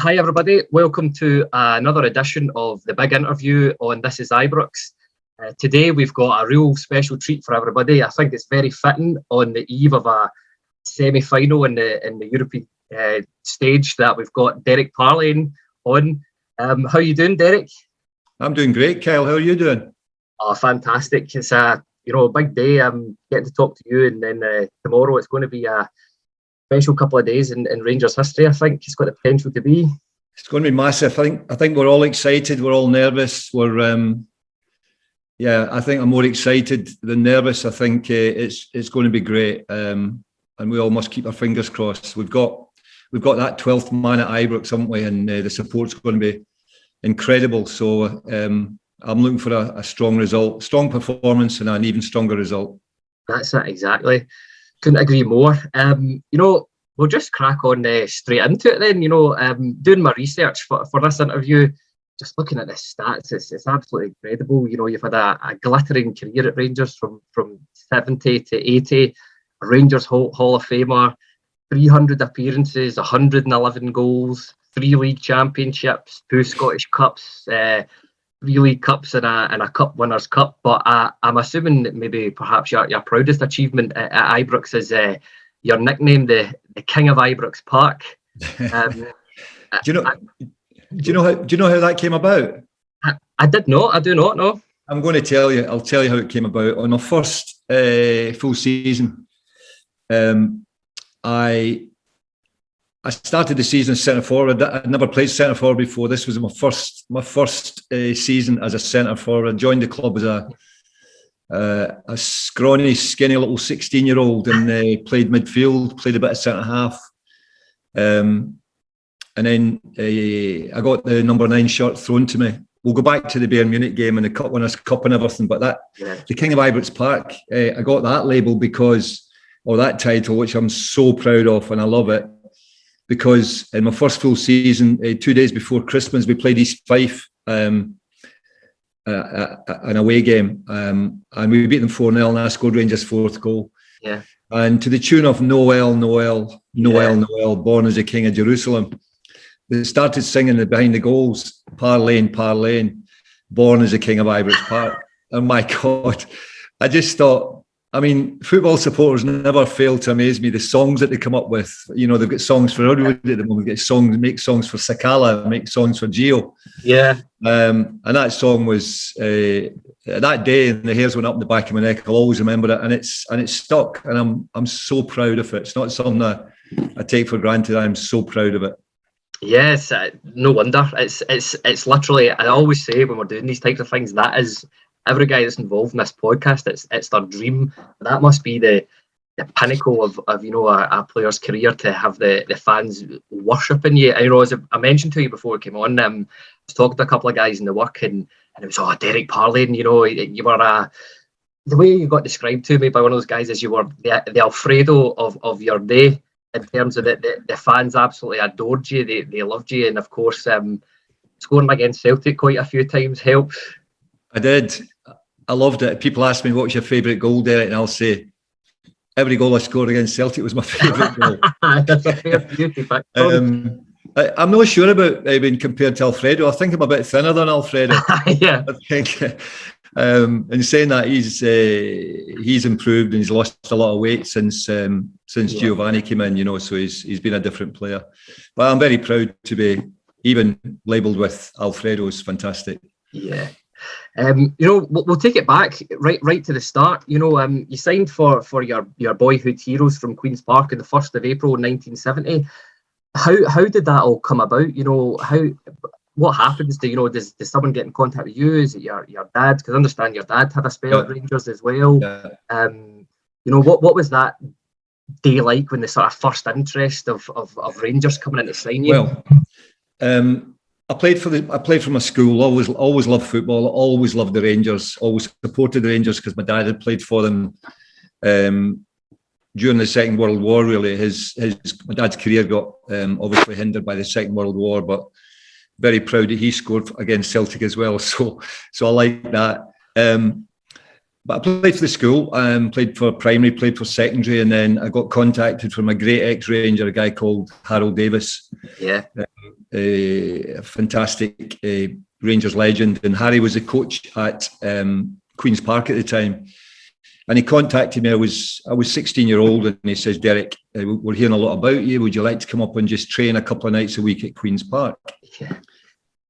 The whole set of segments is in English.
Hi everybody, welcome to another edition of the big interview on This Is Ibrox. Today we've got a real special treat for everybody. I think it's very fitting on the eve of a semi-final in the European stage that we've got Derek Parlane on. How are you doing, Derek? I'm doing great, Kyle. How are you doing? Oh, fantastic. It's a big day. I'm getting to talk to you, and then tomorrow it's going to be a special couple of days in Rangers history. I think it's got the potential to be. It's going to be massive. I think we're all excited. We're all nervous. I think I'm more excited than nervous. I think it's going to be great, and we all must keep our fingers crossed. We've got that 12th man at Ibrox, haven't we? And the support's going to be incredible. So I'm looking for a strong result, strong performance, and an even stronger result. That's it, exactly. Couldn't agree more. We'll just crack on straight into it then. Doing my research for this interview, just looking at the stats, it's absolutely incredible. You've had a glittering career at Rangers from 70 to 80, a Rangers Hall of Famer, 300 appearances, 111 goals, 3 league championships, 2 Scottish Cups, 3 League Cups and a Cup Winners' Cup. But I'm assuming that maybe perhaps your proudest achievement at Ibrox is your nickname, the King of Ibrox Park. Do you know how that came about? I did not. I do not know. I'm going to tell you. I'll tell you how it came about. On my first full season, I started the season as centre forward. I'd never played centre forward before. This was my first season as a centre forward. I joined the club as a scrawny, skinny little 16-year-old and played midfield, played a bit of centre half. And then I got the number 9 shirt thrown to me. We'll go back to the Bayern Munich game and the Cup Winners' Cup and everything, but the King of Ibrox Park, I got that label that title, which I'm so proud of, and I love it. Because in my first full season, 2 days before Christmas, we played East Fife, an away game, and we beat them 4-0, and I scored Rangers' 4th goal. Yeah. And to the tune of Noel, born as the King of Jerusalem, they started singing behind the goals, Parlane, Parlane, born as the King of Ibrox Park. And my God, I just thought, football supporters never fail to amaze me. The songs that they come up with, they've got songs for everybody at the moment. Make songs for Sakala, make songs for Gio. Yeah. And that song was that day, and the hairs went up in the back of my neck. I'll always remember it, and it's stuck. And I'm so proud of it. It's not something that I take for granted. I'm so proud of it. Yes, no wonder. It's literally. I always say when we're doing these types of things, that is. Every guy that's involved in this podcast, it's their dream. That must be the pinnacle of a player's career, to have the fans worshipping you. As I mentioned to you before we came on, I was talking to a couple of guys in the work, and it was Derek Parlane. You were the way you got described to me by one of those guys is you were the Alfredo of your day, in terms of the fans absolutely adored you. They loved you, and of course, scoring against Celtic quite a few times helped. I did. I loved it. People ask me, what's your favourite goal, Derek? And I'll say, every goal I scored against Celtic was my favourite goal. That's a fair beauty. I'm not sure about being compared to Alfredo. I think I'm a bit thinner than Alfredo. Yeah. I think, in saying that, he's improved and he's lost a lot of weight since Giovanni came in, so he's been a different player. But I'm very proud to be even labelled with Alfredo. Is fantastic. Yeah. We'll take it back right to the start. You signed for your boyhood heroes from Queen's Park on the 1st of April 1970. How did that all come about? What happens? Does someone get in contact with you? Is it your dad? Because I understand your dad had a spell at Rangers as well. Yeah. What was that day like when the sort of first interest of Rangers coming in to sign you? Well, I played for my school. Always loved football. Always loved the Rangers. Always supported the Rangers because my dad had played for them during the Second World War. Really, my dad's career got obviously hindered by the Second World War, but very proud that he scored against Celtic as well. So I like that. But I played for the school, played for primary, played for secondary, and then I got contacted from a great ex-Ranger, a guy called Harold Davis. Yeah. A fantastic Rangers legend. And Harry was the coach at Queen's Park at the time. And he contacted me. I was 16-year-old, and he says, Derek, we're hearing a lot about you. Would you like to come up and just train a couple of nights a week at Queen's Park? Yeah.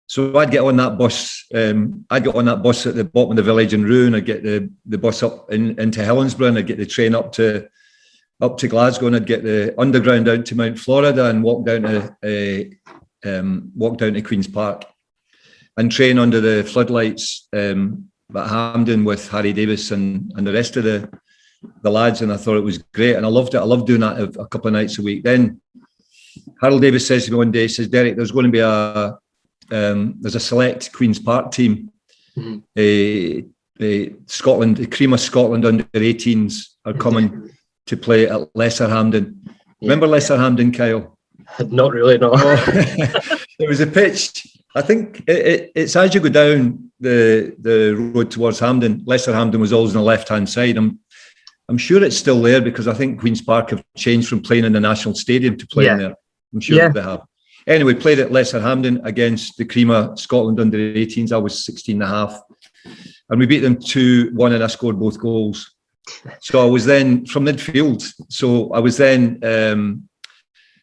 So I'd get on that bus. I'd get on that bus at the bottom of the village in Rouen. I'd get the bus up into Helensburgh, and I'd get the train up to Glasgow, and I'd get the underground down to Mount Florida and walk down to Queen's Park and train under the floodlights at Hampden with Harry Davis and the rest of the lads. And I thought it was great, and I loved it. I loved doing that a couple of nights a week. Then Harold Davis says to me one day, he says, Derek, there's going to be there's a select Queen's Park team. Scotland, the cream of Scotland under 18s are coming to play at Lesser Hampden. Remember Lesser Hampden, Kyle? Not really, no. There was a pitch. I think it's as you go down the road towards Hampden. Lesser Hampden was always on the left-hand side. I'm sure it's still there, because I think Queen's Park have changed from playing in the National Stadium to playing there. I'm sure they have. Anyway, played at Lesser Hampden against the cream of Scotland under 18s. I was 16 and a half. And we beat them 2-1, and I scored both goals. So I was then from midfield. So I was then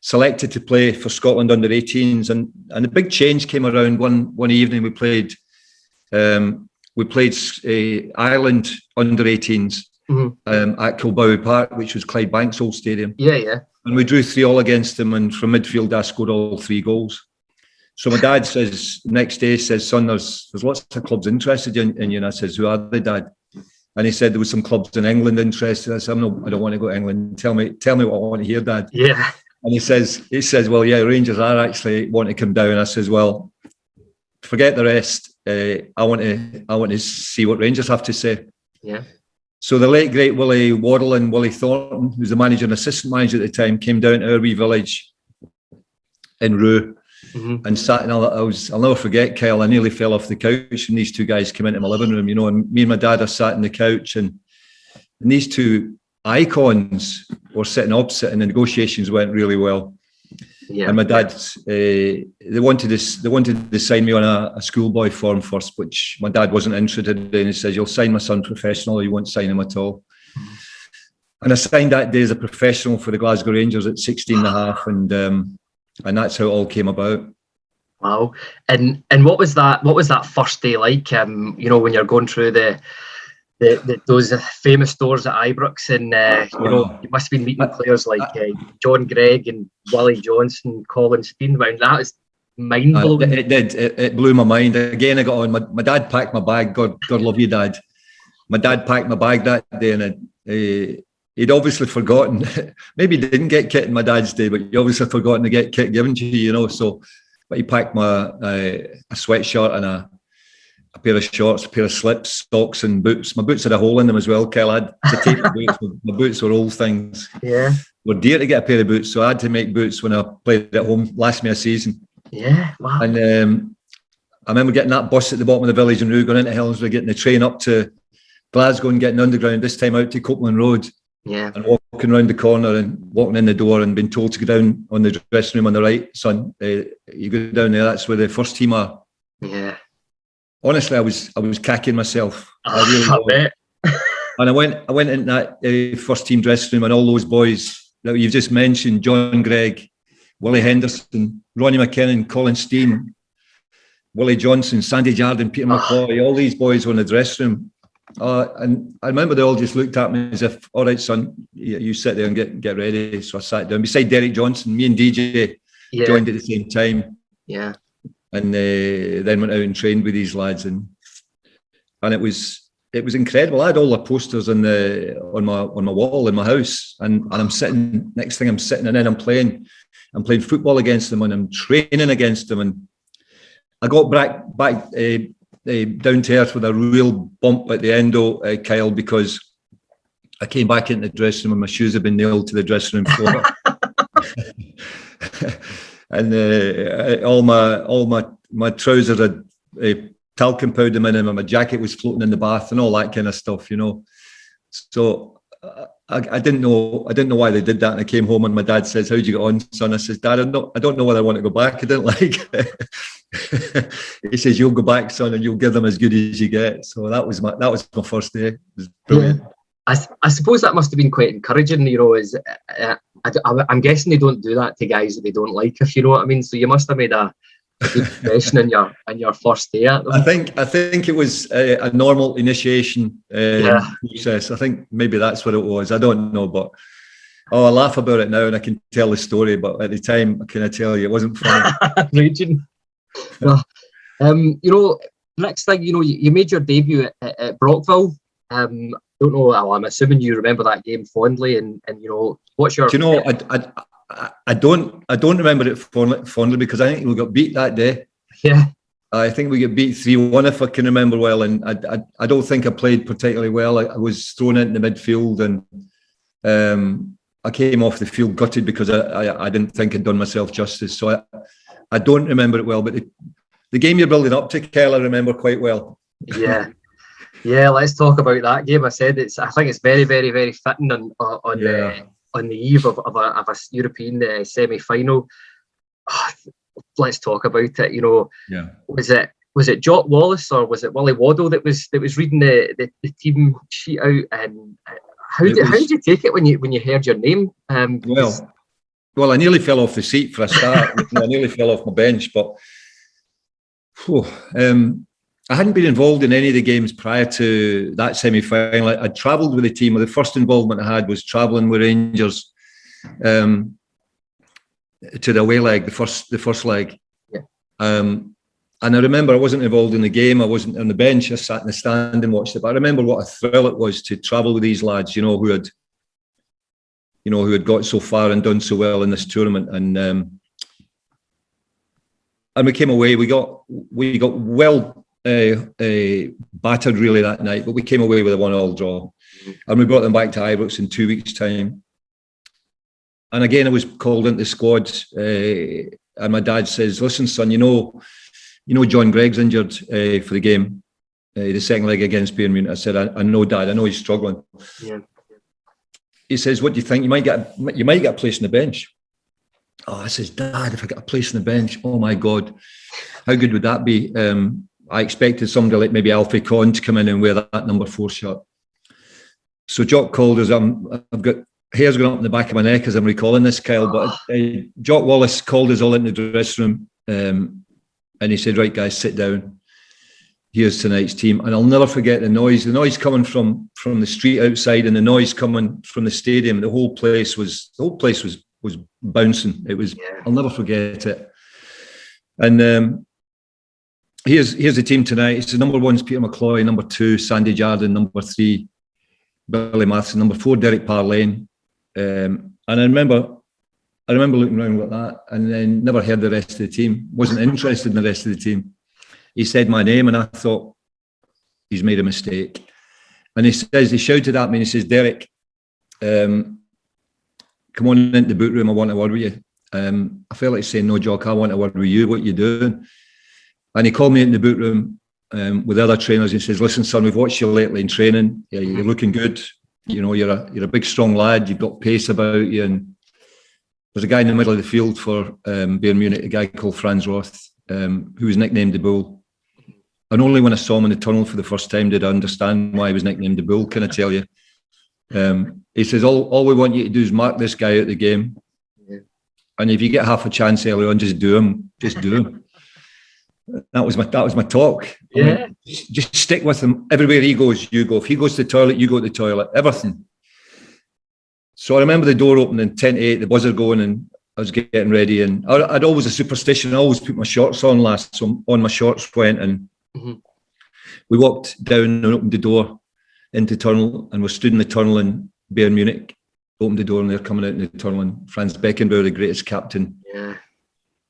selected to play for Scotland under 18s, and the big change came around one evening. We played Ireland under 18s at Kilbowie Park, which was Clydebank's old stadium. Yeah. And we drew 3-3 against them, and from midfield I scored all 3 goals. So my dad says next day, son, there's lots of clubs interested in you. And I says, who are they, Dad? And he said there was some clubs in England interested. I said, I don't want to go to England. Tell me what I want to hear, Dad. Yeah. And he says, well, yeah, Rangers are actually want to come down. I says, well, forget the rest. I want to see what Rangers have to say. Yeah. So the late great Willie Waddle and Willie Thornton, who's the manager and assistant manager at the time, came down to our wee village in Rue and sat. And I'll never forget, Kyle. I nearly fell off the couch, and these two guys came into my living room. And me and my dad are sat on the couch, and these two icons were sitting opposite, and the negotiations went really well. Yeah. And my dad, they wanted to sign me on a schoolboy form first, which my dad wasn't interested in. He says, you'll sign my son professional, or you won't sign him at all. And I signed that day as a professional for the Glasgow Rangers at 16 and a half, and that's how it all came about. Wow. And what was that first day like? When you're going through those famous doors at Ibrox, and you must have been meeting players like John Gregg and Willie Johnson, Colin Steenway. That was mind blowing. It did. It blew my mind. Again, I got on. My dad packed my bag. God love you, Dad. My dad packed my bag that day, and he'd obviously forgotten. Maybe he didn't get kit in my dad's day, but he obviously forgotten to get kit given to you. So, but he packed a sweatshirt and a pair of shorts, a pair of slips, socks, and boots. My boots had a hole in them as well, Kel. I had to take my boots. My boots were old things. Yeah. Were dear to get a pair of boots, so I had to make boots when I played at home. Last me a season. Yeah, wow. And I remember getting that bus at the bottom of the village in Rue, going into Helensburgh, getting the train up to Glasgow and getting underground, this time out to Copeland Road. Yeah. And walking around the corner and walking in the door and being told to go down on the dressing room on the right, son. You go down there, that's where the first team are. Yeah. Honestly, I was cacking myself. I bet. And I went into that first team dressing room, and all those boys that you've just mentioned, John Gregg, Willie Henderson, Ronnie McKinnon, Colin Steen, Willie Johnson, Sandy Jardine, Peter McCloy, all these boys were in the dressing room. And I remember they all just looked at me as if, all right, son, you sit there and get ready. So I sat down beside Derek Johnson. Me and DJ joined at the same time. Yeah. And then went out and trained with these lads, and it was incredible. I had all the posters on my wall in my house, and I'm sitting. Next thing I'm sitting, and then I'm playing football against them, and I'm training against them, and I got back down to earth with a real bump at the end, Kyle, because I came back into the dressing room and my shoes had been nailed to the dressing room floor. And all my trousers had talcum powder in him, and my jacket was floating in the bath and all that kind of stuff, So I didn't know why they did that. And I came home and my dad says, "How'd you get on, son?" I says, "Dad, I don't know whether I want to go back. I didn't like it." He says, "You'll go back, son, and you'll give them as good as you get." So that was my first day. It was brilliant. Yeah. I suppose that must have been quite encouraging, I'm guessing they don't do that to guys that they don't like, if you know what I mean. So you must have made a good impression in your first day at them. I think it was a normal initiation process. I think maybe that's what it was. I don't know, but I laugh about it now and I can tell the story. But at the time, can I tell you, it wasn't funny. Raging. Next thing, you made your debut at Brockville. Don't know. I'm assuming you remember that game fondly, and what's your? Do you know? I don't remember it fondly because I think we got beat that day. Yeah. I think we got beat 3-1 if I can remember well, and I don't think I played particularly well. I was thrown into the midfield, and I came off the field gutted because I didn't think I'd done myself justice. So I don't remember it well, but the game you're building up to, Kyle, I remember quite well. Yeah. Yeah, let's talk about that game. I think it's very, very, very fitting on the eve of a European semi-final. Let's talk about it. Was it Jock Wallace or was it Willie Waddle that was reading the team sheet out? And how did you take it when you heard your name? Well, I nearly fell off the seat for a start. I nearly fell off my bench, but I hadn't been involved in any of the games prior to that semi-final. I travelled with the team. The first involvement I had was travelling with Rangers to the away leg, the first leg. Yeah. And I remember I wasn't involved in the game. I wasn't on the bench. I sat in the stand and watched it. But I remember what a thrill it was to travel with these lads, who had got so far and done so well in this tournament. And we came away. We got well battered really that night, but we came away with a 1-1 draw, and we brought them back to Ibrox in 2 weeks' time. And again, I was called into the squad, and my dad says, "Listen, son, John Gregg's injured for the game, the second leg against Bayern Munich." I said, "I know, Dad. I know he's struggling." Yeah. He says, "What do you think? You might get a place on the bench." I says, "Dad, if I get a place on the bench, oh my God, how good would that be?" I expected somebody like maybe Alfie Conn to come in and wear that number 4 shirt. So Jock called us. I've got hairs going up in the back of my neck as I'm recalling this, Kyle. But Jock Wallace called us all into the dressing room, and he said, "Right, guys, sit down. Here's tonight's team." And I'll never forget the noise coming from the street outside, and the noise coming from the stadium. The whole place was bouncing. It was. Yeah. I'll never forget it. And here's the team tonight. It's the number 1's Peter McCloy, number 2 Sandy Jardine, number 3 Billy Matheson, number 4 Derek Parlane. And I remember looking around like that, and then never heard the rest of the team. Wasn't interested in the rest of the team. He said my name, and I thought he's made a mistake. And he shouted at me, and he says, "Derek, come on into the boot room. I want a word with you." I felt like saying, "No, Jock, I want a word with you. What are you doing?" And he called me in the boot room with the other trainers. He says, "Listen, son, we've watched you lately in training. Yeah, you're looking good. You're a big, strong lad. You've got pace about you." And there's a guy in the middle of the field for Bayern Munich, a guy called Franz Roth, who was nicknamed the Bull. And only when I saw him in the tunnel for the first time did I understand why he was nicknamed the Bull, can I tell you? He says, all we want you to do is mark this guy out the game. Yeah. And if you get half a chance early on, just do him. Just do him. That was my talk. Yeah. I mean, just stick with him. Everywhere he goes, you go. If he goes to the toilet, you go to the toilet. Everything. So I remember the door opening, 10 to 8, the buzzer going, and I was getting ready. And I'd always a superstition. I always put my shorts on last. So on my shorts went, and we walked down and opened the door into the tunnel, and we stood in the tunnel in Bayern Munich. Opened the door, and they're coming out in the tunnel. And Franz Beckenbauer, the greatest captain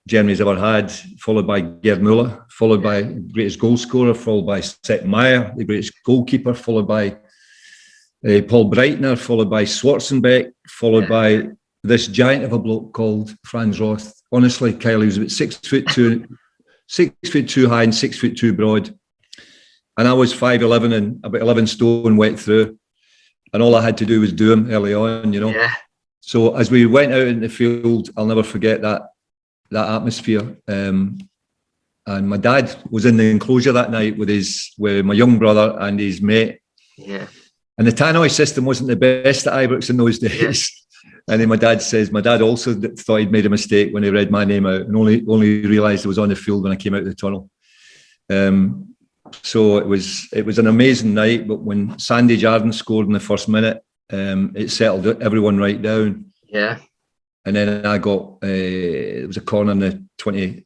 Germany's ever had, followed by Gerd Müller, followed by the greatest goal scorer, followed by Sepp Maier, the greatest goalkeeper, followed by Paul Breitner, followed by Schwarzenbeck, followed by this giant of a bloke called Franz Roth. Honestly, Kyle, he was about 6'2", 6'2" high and 6'2" broad. And I was 5'11" and about 11 stone wet through. And all I had to do was do them early on, you know. Yeah. So as we went out in the field, I'll never forget that atmosphere. And my dad was in the enclosure that night with my young brother and his mate. Yeah. And the tannoy system wasn't the best at Ibrox in those days. Yeah. And then my dad also thought he'd made a mistake when he read my name out, and only realised it was on the field when I came out of the tunnel. So it was an amazing night. But when Sandy Jardine scored in the first minute, it settled everyone right down. Yeah. And then I got it was a corner in the 20.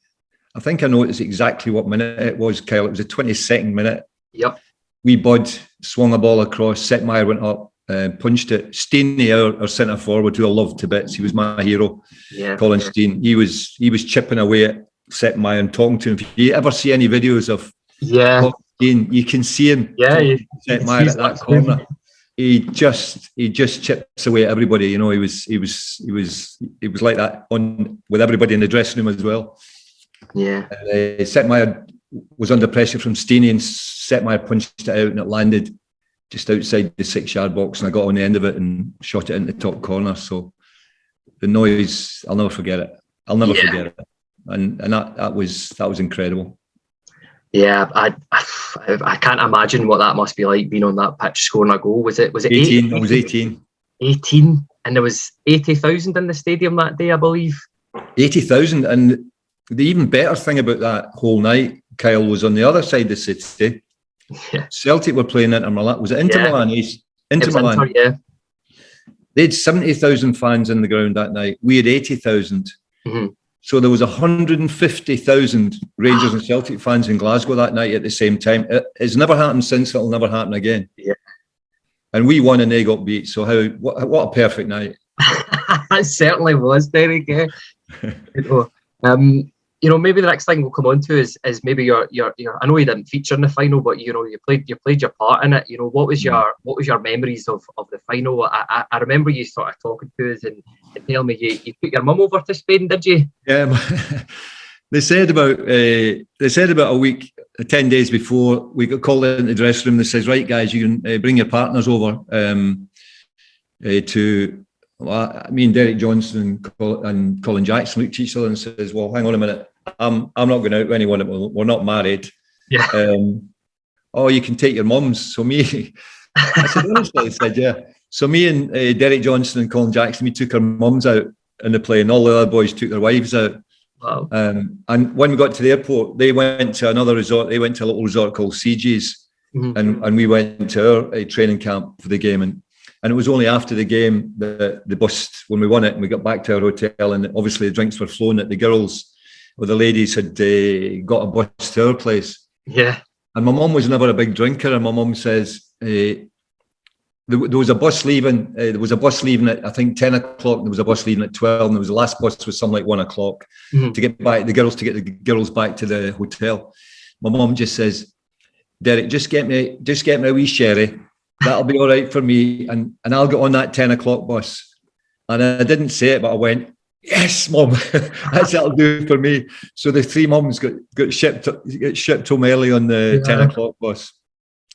I think I noticed exactly what minute it was, Kyle. It was the 22nd minute. Yep. Wee Bud swung a ball across. Setmeyer went up, punched it. Steenie, our centre forward, who I loved to bits. He was my hero. Yeah. Colin Steen. He was chipping away at Setmeyer and talking to him. If you ever see any videos of Steen, you can see him. Yeah. Setmeyer at that corner. He just chips away at everybody. You know, he was like that with everybody in the dressing room as well. Yeah. Setmeyer was under pressure from Steenie, and Setmeyer punched it out, and it landed just outside the 6-yard box, and I got on the end of it and shot it into the top corner. So the noise, I'll never forget it. I'll never forget it. And that was incredible. Yeah, I can't imagine what that must be like, being on that pitch scoring a goal. Was it 18? I was 18. 18, and there was 80,000 in the stadium that day, I believe. 80,000, and the even better thing about that whole night, Kyle, was on the other side of the city. Yeah. Celtic were playing Inter Milan. Was it Inter Milan? Inter Milan. Inter, They had 70,000 fans in the ground that night. We had 80,000. Mm-hmm. So there was 150,000 Rangers and Celtic fans in Glasgow that night at the same time. It's never happened since. It'll never happen again. Yeah. And we won and they got beat. So what a perfect night. It certainly was, Derek. Maybe the next thing we'll come on to is maybe your. I know you didn't feature in the final, but you played your part in it. You know, what was your memories of the final? I remember you sort of talking to us and telling me you took your mum over to Spain, did you? Yeah, they said about a week, 10 days before we got called into the dressing room. They says, right, guys, you can bring your partners over to. Well, me and Derek Johnson and Colin Jackson looked at each other and says, well, hang on a minute. I'm not going out with anyone. We're not married. Yeah. You can take your mums. So me, I said, honestly, I said, yeah. So me and Derek Johnson and Colin Jackson, we took our mums out in the plane. All the other boys took their wives out. Wow. And when we got to the airport, they went to another resort. They went to a little resort called CG's. Mm-hmm. And we went to our training camp for the game. And it was only after the game that the bus, when we won it and we got back to our hotel, and obviously the drinks were flowing, that the girls or the ladies had got a bus to our place. Yeah. And my mum was never a big drinker, and my mum says there was a bus leaving. There was a bus leaving at, I think, 10 o'clock. There was a bus leaving at 12, and there was the last bus was something like 1 o'clock to get back the girls back to the hotel. My mum just says, Derek, just get me a wee sherry. That'll be all right for me, and I'll get on that 10 o'clock bus. And I didn't say it, but I went, yes, Mum, that'll do for me. So the three mums got shipped home early on the 10 o'clock bus.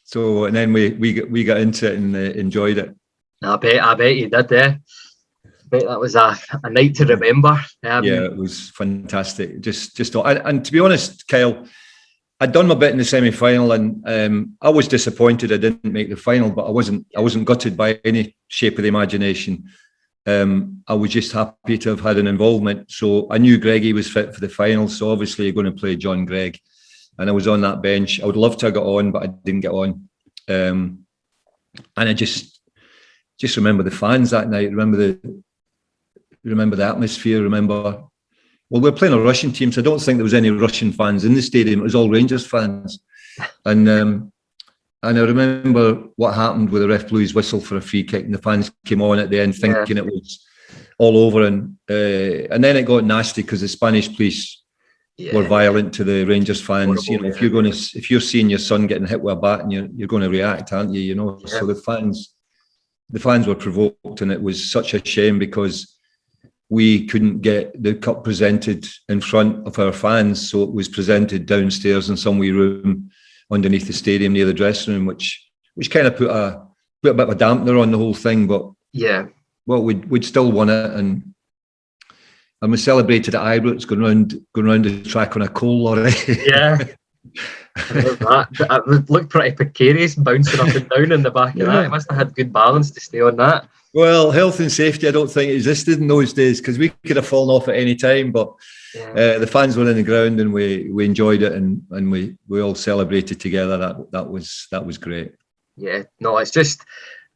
So, and then we got into it and enjoyed it. I bet you did, I bet that was a night to remember. Yeah, it was fantastic. And to be honest, Kyle, I'd done my bit in the semi-final, and I was disappointed I didn't make the final, but I wasn't gutted by any shape of the imagination. I was just happy to have had an involvement. So I knew Greggy was fit for the final, so obviously you're going to play John Gregg. And I was on that bench. I would love to have got on, but I didn't get on. And I just remember the fans that night. Remember the atmosphere. Well, we're playing a Russian team, so I don't think there was any Russian fans in the stadium. It was all Rangers fans. And I remember what happened with the ref blew his whistle for a free kick, and the fans came on at the end thinking it was all over. And then it got nasty because the Spanish police were violent to the Rangers fans. Horrible, if you're seeing your son getting hit with a bat, and you're going to react, aren't you? So the fans were provoked, and it was such a shame because we couldn't get the cup presented in front of our fans, so it was presented downstairs in some wee room underneath the stadium near the dressing room, which kind of put a bit of a dampener on the whole thing. But yeah, well, we'd still won it, and we celebrated at Ibrox, going round the track on a coal lorry. yeah. I love that. It looked pretty precarious, bouncing up and down in the back of that. It must have had good balance to stay on that. Well, health and safety, I don't think existed in those days, because we could have fallen off at any time. But the fans were in the ground, and we enjoyed it, and we all celebrated together. That was great. Yeah, no, it's just,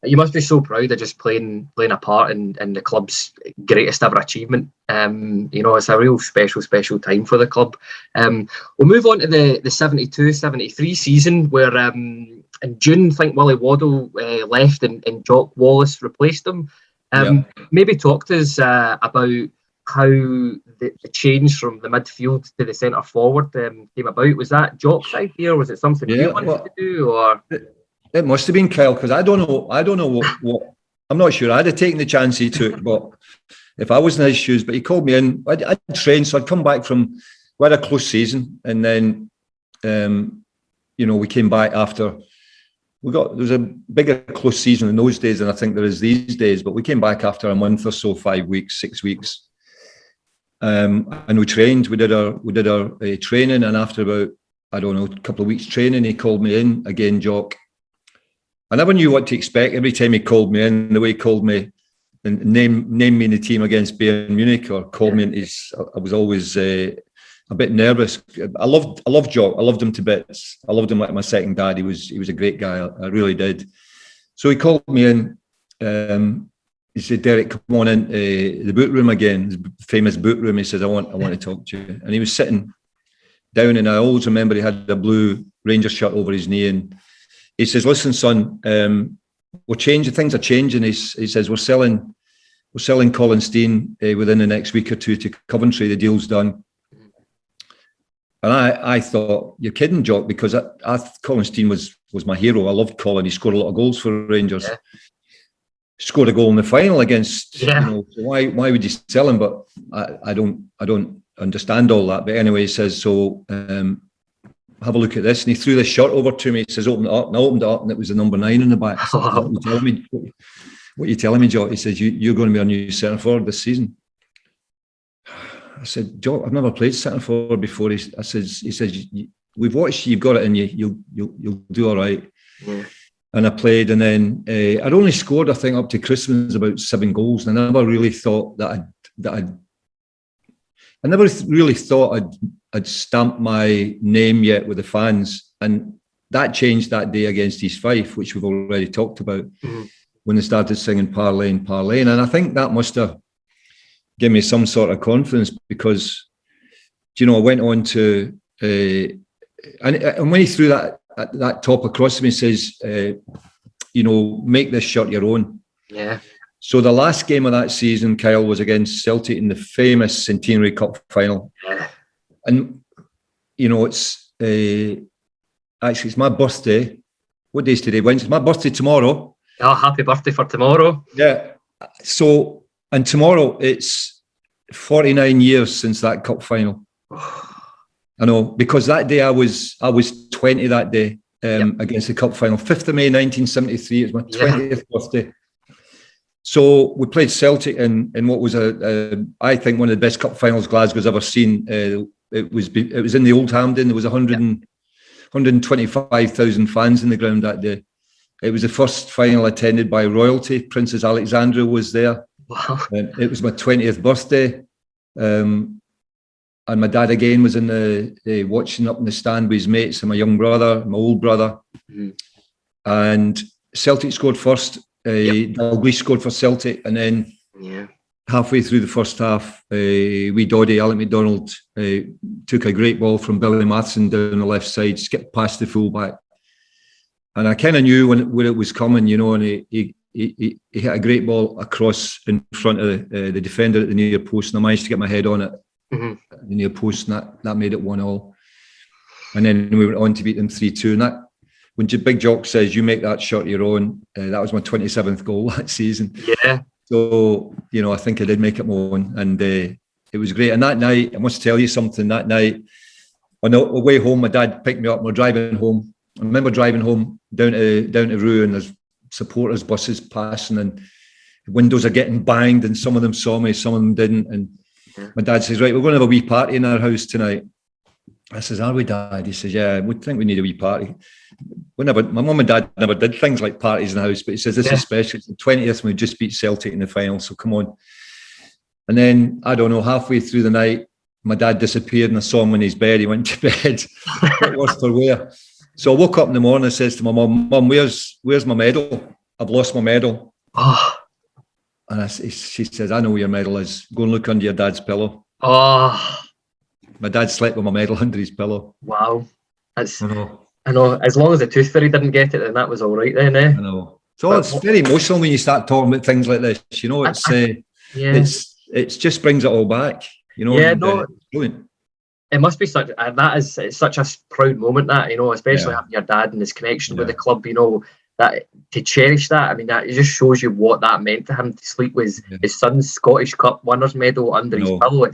you must be so proud of just playing a part in the club's greatest ever achievement. It's a real special time for the club. We'll move on to the 72-73 season, where in June, I think Willie Waddle left and Jock Wallace replaced him. Maybe talk to us about how the change from the midfield to the centre forward came about. Was that Jock's idea, or was it something you wanted to do? Or it must have been Kyle, because I don't know what I'm not sure I'd have taken the chance he took, but if I was in his shoes. But he called me in. I'd trained, so I'd come back we had a close season, and then we came back after there was a bigger close season in those days than I think there is these days. But we came back after a month or so, 5 weeks, 6 weeks, and we trained. We did our training, and after about, I don't know, a couple of weeks training, he called me in again, Jock. I never knew what to expect every time he called me in. The way he called me and named me in the team against Bayern Munich, or called me in I was always a bit nervous. I loved Jock. I loved him to bits. I loved him like my second dad. He was a great guy. I really did. So he called me in. He said, "Derek, come on in the boot room again, the famous boot room." He says, "I want to talk to you." And he was sitting down, and I always remember he had a blue Rangers shirt over his knee, and he says, "Listen, son, we're changing. Things are changing." He says, "We're selling Colin Steen within the next week or two to Coventry. The deal's done." And I thought, "You're kidding, Jock," because Colin Steen was my hero. I loved Colin. He scored a lot of goals for Rangers. Yeah. Scored a goal in the final against. So why would you sell him? But I don't understand all that. But anyway, he says, "So have a look at this." And he threw this shirt over to me. He says, "Open it up." And I opened it up, and it was the number 9 in the back. I said, "What are you telling me, Jock?" He says, "You're going to be our new centre forward this season." I said, "Jock, I've never played centre forward before." He says, "We've watched you. You've got it in you. You'll do all right." Yeah. And I played, and then I'd only scored, I think, up to Christmas about 7 goals. And I never really thought I'd stamped my name yet with the fans. And that changed that day against East Fife, which we've already talked about, when they started singing Parlane, Parlane. And I think that must have given me some sort of confidence, because, I went on to, and when he threw that top across to me, says, "Make this shirt your own." Yeah. So the last game of that season, Kyle, was against Celtic in the famous Centenary Cup final. Yeah. And, it's actually, it's my birthday. What day is today? Wednesday. It's my birthday tomorrow. Oh, happy birthday for tomorrow. Yeah. So, and tomorrow, it's 49 years since that cup final. I know, because that day I was 20 that day against the cup final. 5th of May 1973. It was my 20th birthday. So we played Celtic in what was I think one of the best cup finals Glasgow's ever seen. It was in the Old Hampden. There was 125,000 fans in the ground that day. It was the first final attended by royalty. Princess Alexandra was there. Wow. It was my 20th birthday. And my dad again was in the watching up in the stand with his mates and my young brother, my old brother. And Celtic scored first. Dalglish scored for Celtic, and then halfway through the first half, wee Doddy, Alec MacDonald, took a great ball from Billy Matheson down the left side, skipped past the fullback, and I kind of knew when it was coming, and he hit a great ball across in front of the defender at the near post, and I managed to get my head on it. The near post, and that made it 1-1. And then we went on to beat them 3-2. And that, when Big Jock says, "You make that shot your own," that was my 27th goal that season. Yeah. So, I think I did make it my own, and it was great. And that night, I must tell you something. That night, on the way home, my dad picked me up. We're driving home, I remember driving home down to Rue, and there's supporters buses passing, and windows are getting banged, and some of them saw me, some of them didn't. And my dad says, right, we're going to have a wee party in our house tonight. I says, are we, Dad? He says, yeah, we think we need a wee party. My mum and dad never did things like parties in the house, but he says, this is special. It's the 20th, and we just beat Celtic in the final, so come on. And then, I don't know, halfway through the night, my dad disappeared, and I saw him in his bed. He went to bed. What was for where? So I woke up in the morning and says to my mum, where's my medal? I've lost my medal. Oh. And she says, I know where your medal is. Go and look under your dad's pillow. Oh. My dad slept with my medal under his pillow. Wow. I know. As long as the tooth fairy didn't get it, then that was all right then, eh? I know. So it's very emotional when you start talking about things like this. You know, it just brings it all back. You know, it must be such it's such a proud moment, that, you know, especially having your dad and his connection with the club, you know, that to cherish that. I mean, that it just shows you what that meant to him, to sleep with his son's Scottish Cup winners medal under his pillow.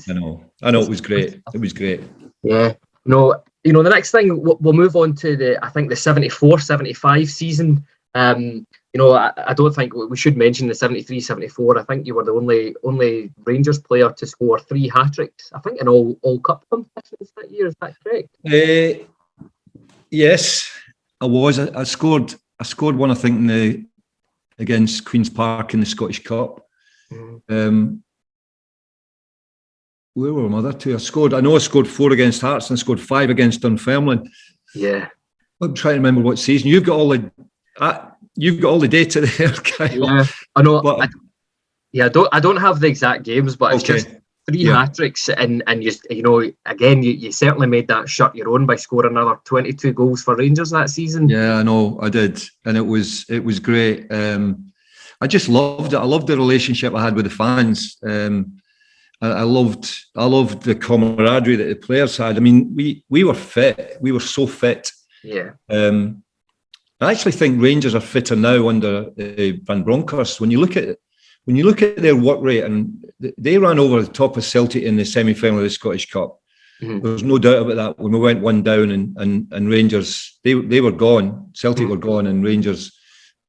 I know it was great. It was great. Yeah. No, you know, the next thing we'll move on to the 74-75 season. You know, I don't think we should mention the 73-74. I think you were the only Rangers player to score 3 hat-tricks, I think, in all cup competitions that year. Is that correct? Yes, I was. I scored one, I think, against Queen's Park in the Scottish Cup. Where were my other 2? I know I scored 4 against Hearts, and I scored 5 against Dunfermline. Yeah. I'm trying to remember what season. You've got all the data there, Kyle. Yeah, I know. But I don't have the exact games, but it's just 3 hat-tricks, and you know, again, you certainly made that shirt your own by scoring another 22 goals for Rangers that season. Yeah, I know, I did, and it was great. I just loved it. I loved the relationship I had with the fans. I loved the camaraderie that the players had. I mean, we were fit. We were so fit. Yeah. I actually think Rangers are fitter now under Van Bronckhorst. When you look at their work rate, and they ran over the top of Celtic in the semi-final of the Scottish Cup. There's no doubt about that. When we went 1 down, and Rangers, they were gone. Celtic were gone, and Rangers,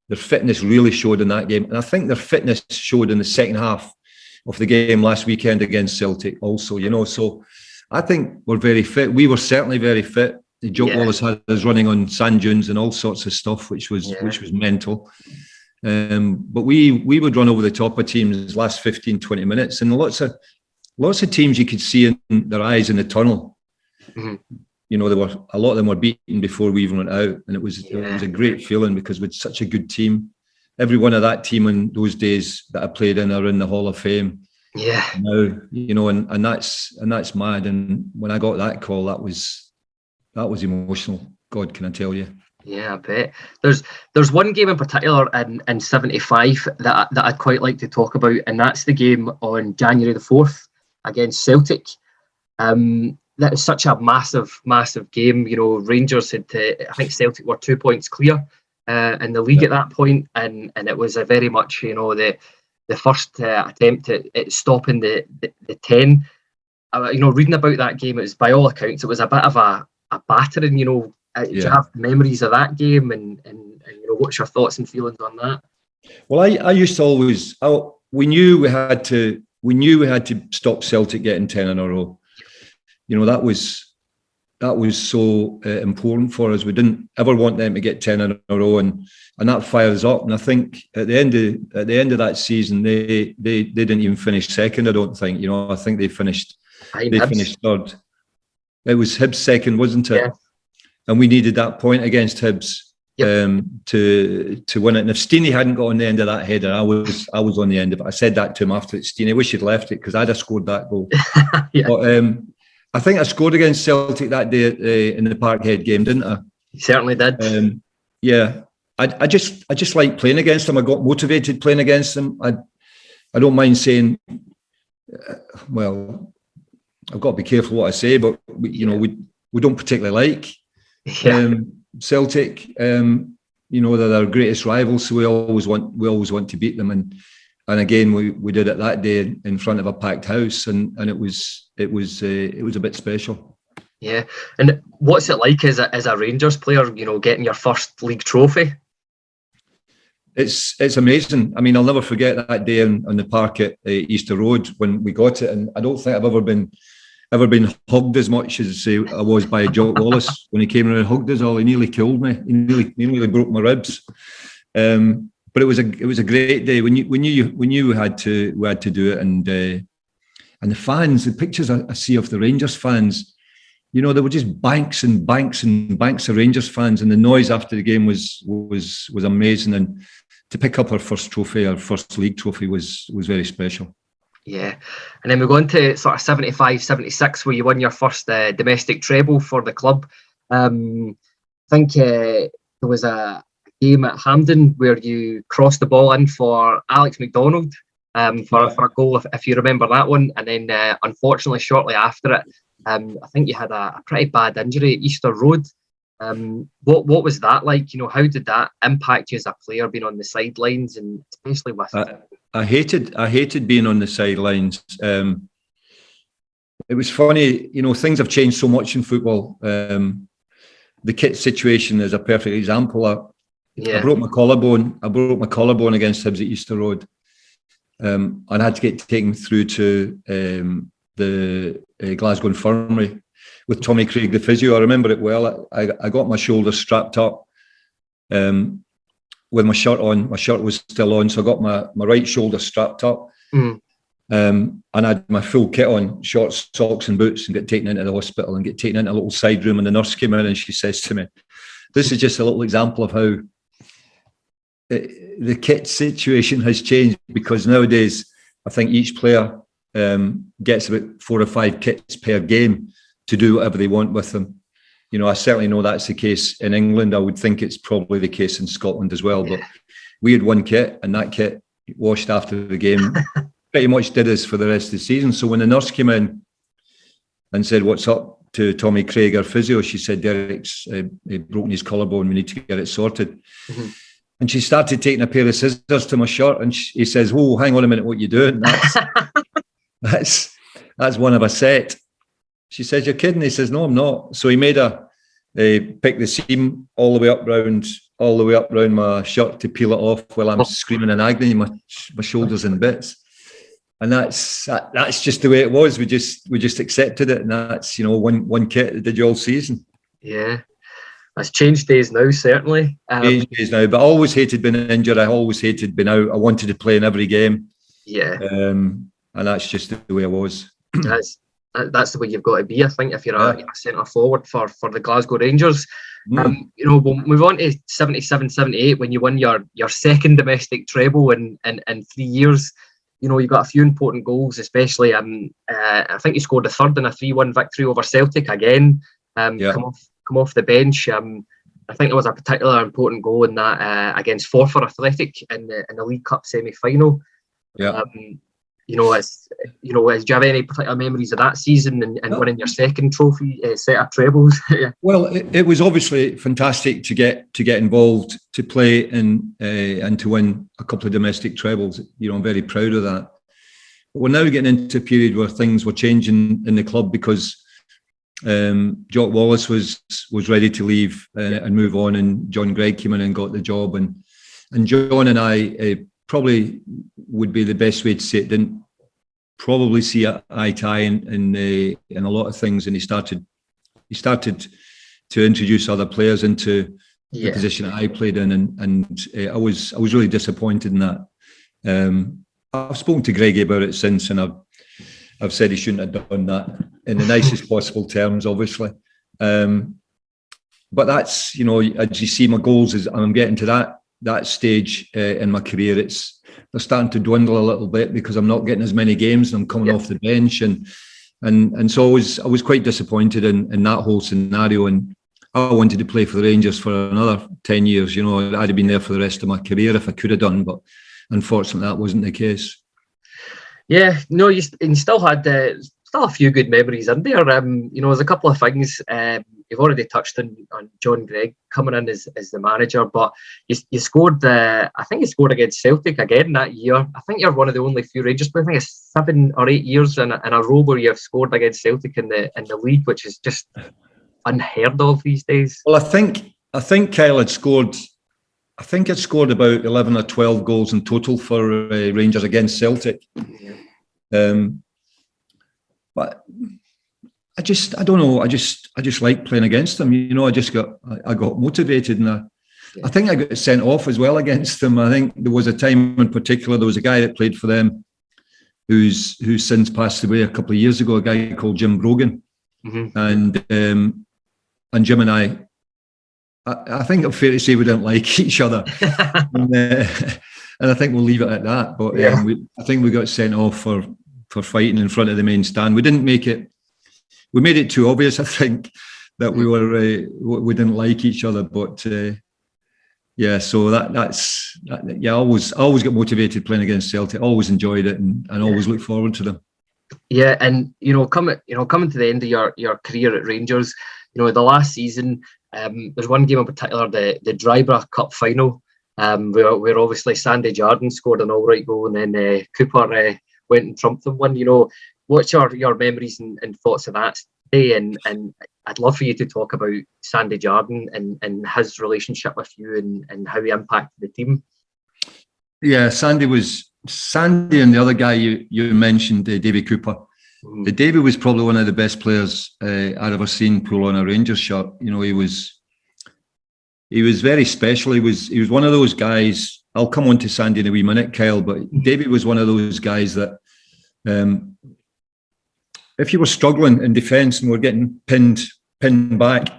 their fitness really showed in that game. And I think their fitness showed in the second half of the game last weekend against Celtic also, you know. So I think we're very fit. We were certainly very fit. Joe Wallace had us running on sand dunes and all sorts of stuff, which was mental. But we would run over the top of teams last 15, 20 minutes, and lots of teams you could see in their eyes in the tunnel. You know, a lot of them were beaten before we even went out, and it was a great feeling, because with such a good team. Every one of that team in those days that I played in are in the Hall of Fame. Yeah. Now, you know, and that's mad. And when I got that call, that was emotional. God, can I tell you? Yeah, I bet. There's one game in particular in 75 that I'd quite like to talk about, and that's the game on January the 4th against Celtic. That was such a massive game. You know, Rangers had, I think Celtic were 2 points clear in the league at that point, and it was a very much, you know, the first attempt at stopping the 10. You know, reading about that game, it was, by all accounts, it was a bit of a battering. You know, do you have memories of that game, and you know, what's your thoughts and feelings on that? Well, I used to always, we knew we had to stop Celtic getting 10 in a row. You know, that was so important for us. We didn't ever want them to get 10 in a row, and that fires up. And I think at the end of that season, they didn't even finish second. I don't think. You know, I think they finished third. It was Hibs second, wasn't it? Yeah. And we needed that point against Hibs to win it. And if Steenie hadn't got on the end of that header, I was on the end of it. I said that to him after it. Steenie, I wish you'd left it, because I'd have scored that goal. But I think I scored against Celtic that day in the Parkhead game, didn't I? You certainly did. Yeah, I just like playing against them. I got motivated playing against them. I don't mind saying, well, I've got to be careful what I say, but we don't particularly like Celtic. You know, they're our greatest rivals, so we always want to beat them. And again, we did it that day in front of a packed house, and it was a bit special. Yeah, and what's it like as a Rangers player? You know, getting your first league trophy. It's amazing. I mean, I'll never forget that day on the park at Easter Road when we got it, and I don't think I've ever been hugged as much as I was by Jock Wallace when he came around and hugged us all. He nearly killed me. He nearly broke my ribs. But it was a great day when you we had to do it, and the fans, the pictures I see of the Rangers fans, you know, there were just banks and banks and banks of Rangers fans, and the noise after the game was amazing. And to pick up our first trophy, our first league trophy, was very special. Yeah, and then we go into sort of 75, 76, where you won your first domestic treble for the club. I think there was a game at Hampden where you crossed the ball in for Alex McDonald for a goal, if you remember that one. And then unfortunately, shortly after it, I think you had a pretty bad injury at Easter Road. What was that like? You know, how did that impact you as a player, being on the sidelines, and especially with? I hated being on the sidelines. It was funny, you know, things have changed so much in football. The kit situation is a perfect example. I broke my collarbone. Against Hibs at Easter Road, and I had to get taken through to the Glasgow Infirmary with Tommy Craig, the physio. I remember it well. I got my shoulder strapped up with my shirt on. My shirt was still on, so I got my right shoulder strapped up. And I had my full kit on, shorts, socks and boots, and get taken into the hospital and get taken into a little side room. And the nurse came in and she says to me, this is just a little example of how the kit situation has changed, because nowadays I think each player gets about 4 or 5 kits per game to do whatever they want with them. You know, I certainly know that's the case in England. I would think it's probably the case in Scotland as well. But we had one kit, and that kit washed after the game pretty much did us for the rest of the season. So when the nurse came in and said, "What's up?" to Tommy Craig, our physio, she said, "Derek's broken his collarbone. We need to get it sorted." Mm-hmm. And she started taking a pair of scissors to my shirt, and he says, "Oh, hang on a minute, what are you doing? That's one of a set." She says, "You're kidding?" He says, "No, I'm not." So he made her pick the seam all the way up round my shirt to peel it off while I'm screaming in agony, my shoulders in bits. And that's just the way it was. We just accepted it, and that's, you know, one kit that did you all season. Yeah, that's changed days now, certainly. Changed days now, but I always hated being injured. I always hated being out. I wanted to play in every game. Yeah, and that's just the way I was. That's the way you've got to be, I think, if you're a centre forward for the Glasgow Rangers. You know, we'll move on to 77-78 when you won your second domestic treble in 3 years. You know, you got a few important goals, especially I think you scored a third in a 3-1 victory over Celtic again. Come off the bench. I think there was a particular important goal in that against Forfar Athletic in the League Cup semi-final. Yeah. Do you have any particular memories of that season and winning your second trophy set of trebles? Yeah. Well, it was obviously fantastic to get involved, to play and to win a couple of domestic trebles. You know, I'm very proud of that. But we're now getting into a period where things were changing in the club because Jock Wallace was ready to leave and move on, and John Gregg came in and got the job, and John and I probably would be the best way to say it, didn't probably see eye to eye in a lot of things, and he started to introduce other players into the position that I played in, and I was really disappointed in that. I've spoken to Greggy about it since, and I've said he shouldn't have done that in the nicest possible terms, obviously. But that's, you know, as you see my goals, as I'm getting to that stage in my career, they're starting to dwindle a little bit because I'm not getting as many games and I'm coming off the bench, and so I was quite disappointed in that whole scenario, and I wanted to play for the Rangers for another 10 years. You know, I'd have been there for the rest of my career if I could have done, but unfortunately that wasn't the case. Yeah, no, you still had still a few good memories in there. You know, there's a couple of things. you've already touched on John Gregg coming in as the manager, but you scored. I think you scored against Celtic again that year. I think you're one of the only few Rangers players. I think it's 7 or 8 years in a row where you've scored against Celtic in the league, which is just unheard of these days. Well, I think Kyle had scored. I think I'd scored about 11 or 12 goals in total for Rangers against Celtic. Yeah. But I don't know. I just like playing against them. You know, I got motivated, and I think I got sent off as well against them. I think there was a time in particular. There was a guy that played for them, who's since passed away a couple of years ago. A guy called Jim Brogan, and Jim and I think it's fair to say we didn't like each other, and I think we'll leave it at that. But I think we got sent off for fighting in front of the main stand. We didn't make it. We made it too obvious, I think, that we didn't like each other. But so that's I always get motivated playing against Celtic. Always enjoyed it, and always look forward to them. Yeah, and coming to the end of your career at Rangers, the last season, there's one game in particular, the Drybra Cup final, where obviously Sandy Jardine scored an all-right goal, and then Cooper went and trumped them one. What's your memories and thoughts of that day? And I'd love for you to talk about Sandy Jardine and his relationship with you and how he impacted the team. Yeah, Sandy and the other guy you mentioned, Davy Cooper. Davy was probably one of the best players I'd ever seen pull on a Rangers shirt. He was very special. He was one of those guys. I'll come on to Sandy in a wee minute, Kyle, but Davy was one of those guys that if you were struggling in defence and were getting pinned back,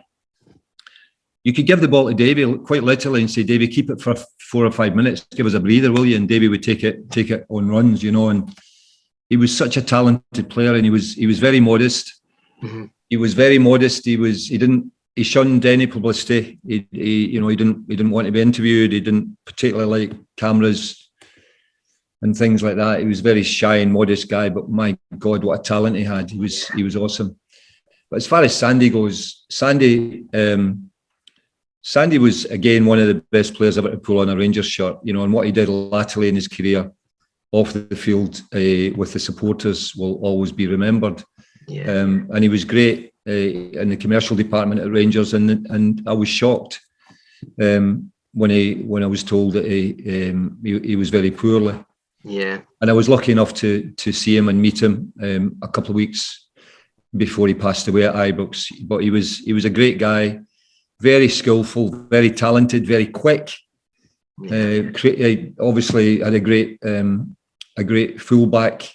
you could give the ball to Davy quite literally and say, Davy, keep it for 4 or 5 minutes, give us a breather, will you? And Davy would take it on runs, and he was such a talented player, and he was very modest. He was very modest. He shunned any publicity. He didn't want to be interviewed. He didn't particularly like cameras and things like that. He was a very shy and modest guy, but my God, what a talent he had. He was awesome. But as far as Sandy goes, Sandy was, again, one of the best players ever to pull on a Rangers shirt, and what he did latterly in his career off the field with the supporters will always be remembered. Yeah. And he was great in the commercial department at Rangers, and I was shocked when I was told that he was very poorly. Yeah, and I was lucky enough to see him and meet him a couple of weeks before he passed away at Ibrox. But he was a great guy, very skillful, very talented, very quick. Obviously had a great fullback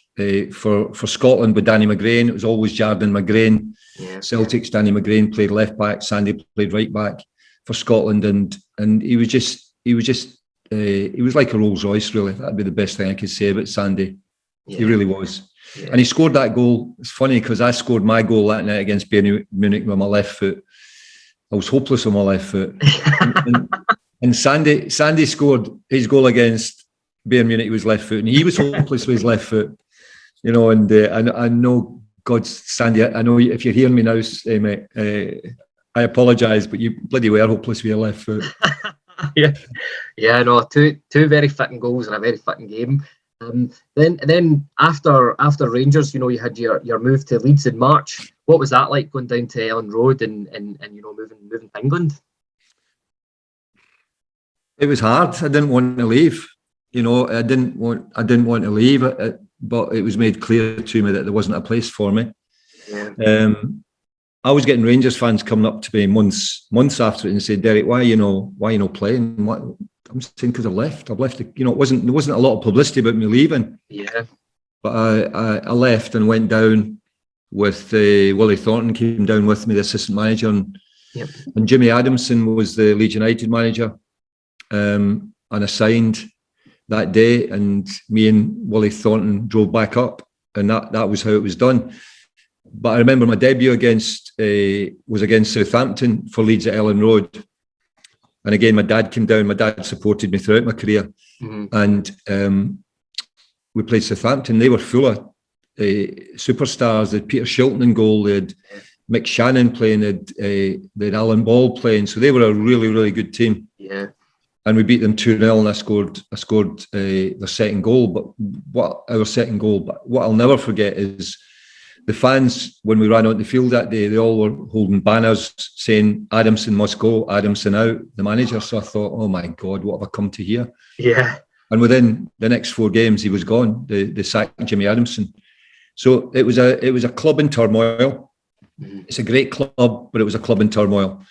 for Scotland with Danny McGrain. It was always Jardine McGrain. Yeah. Celtic's Danny McGrain played left back. Sandy played right back for Scotland, and he was like a Rolls Royce, really. That'd be the best thing I could say about Sandy. Yeah. He really was. Yeah. And he scored that goal. It's funny because I scored my goal that night against Bayern Munich with my left foot. I was hopeless on my left foot. and Sandy scored his goal against Bayern Munich with his left foot, and he was hopeless with his left foot. And I know, God, Sandy, I know if you're hearing me now, mate, I apologise, but you bloody were hopeless with your left foot. No, two very fitting goals in a very fitting game. Then after Rangers, you had your move to Leeds in March. What was that like, going down to Ellen Road and moving to England? It was hard. I didn't want to leave. I didn't want to leave, but it was made clear to me that there wasn't a place for me. Yeah. I was getting Rangers fans coming up to me months after it and saying, Derek, why you not playing? I'm saying because I've left. There wasn't a lot of publicity about me leaving. Yeah. But I left and went down with Willie Thornton came down with me, the assistant manager, and Jimmy Adamson was the Leeds United manager. And I signed that day, and me and Willie Thornton drove back up, and that was how it was done. But I remember my debut was against Southampton for Leeds at Ellen Road. And again, my dad came down. My dad supported me throughout my career. Mm-hmm. And we played Southampton. They were full of superstars. They had Peter Shilton in goal. They had Mick Shannon playing, they had Alan Ball playing, so they were a really, really good team. Yeah. And we beat them 2-0, and I scored their second goal. But what I'll never forget is the fans, when we ran out the field that day, they all were holding banners saying Adamson must go, Adamson out, the manager. So I thought, oh my God, what have I come to here? Yeah. And within the next 4 games, he was gone. They sacked Jimmy Adamson. So it was a club in turmoil. It's a great club, but it was a club in turmoil.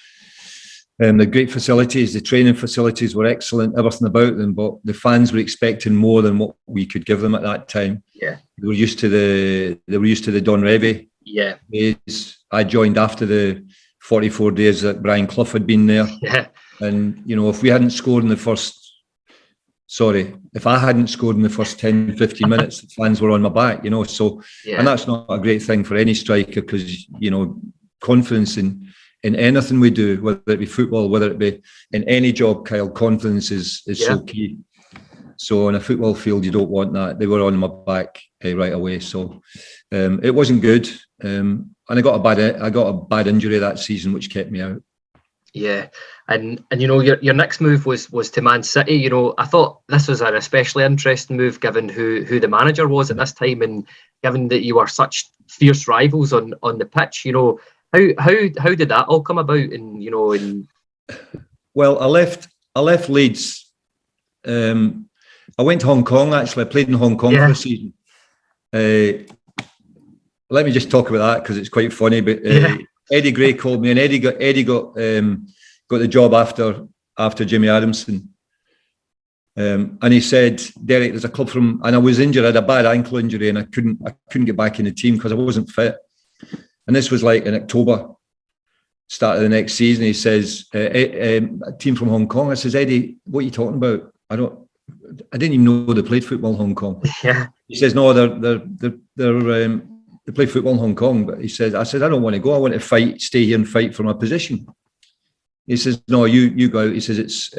The great facilities, the training facilities were excellent, everything about them, but the fans were expecting more than what we could give them at that time. Yeah. They were used to the Don Revie. Yeah. Days. I joined after the 44 days that Brian Clough had been there. Yeah. And, if I hadn't scored in the first 10, 15 minutes, the fans were on my back, so, Yeah. And that's not a great thing for any striker because, confidence in anything we do, whether it be football, whether it be in any job, Kyle, confidence is so key. So on a football field, you don't want that. They were on my back right away. So it wasn't good. And I got a bad injury that season, which kept me out. Yeah, and your next move was to Man City. I thought this was an especially interesting move given who the manager was at this time, and given that you were such fierce rivals on the pitch. How did that all come about? Well, I left Leeds. I went to Hong Kong. Actually, I played in Hong Kong for a season. Let me just talk about that because it's quite funny. But Eddie Gray called me, and Eddie got the job after Jimmy Adamson. And he said, Derek, there's a club from, and I was injured, I had a bad ankle injury, and I couldn't get back in the team because I wasn't fit. And this was like in October, start of the next season. He says, a team from Hong Kong. I says, Eddie, what are you talking about? I didn't even know they played football in Hong Kong. Yeah. He says, no, they play football in Hong Kong. But I said, I don't want to go. I want to stay here and fight for my position. He says, no, you go out. He says, it's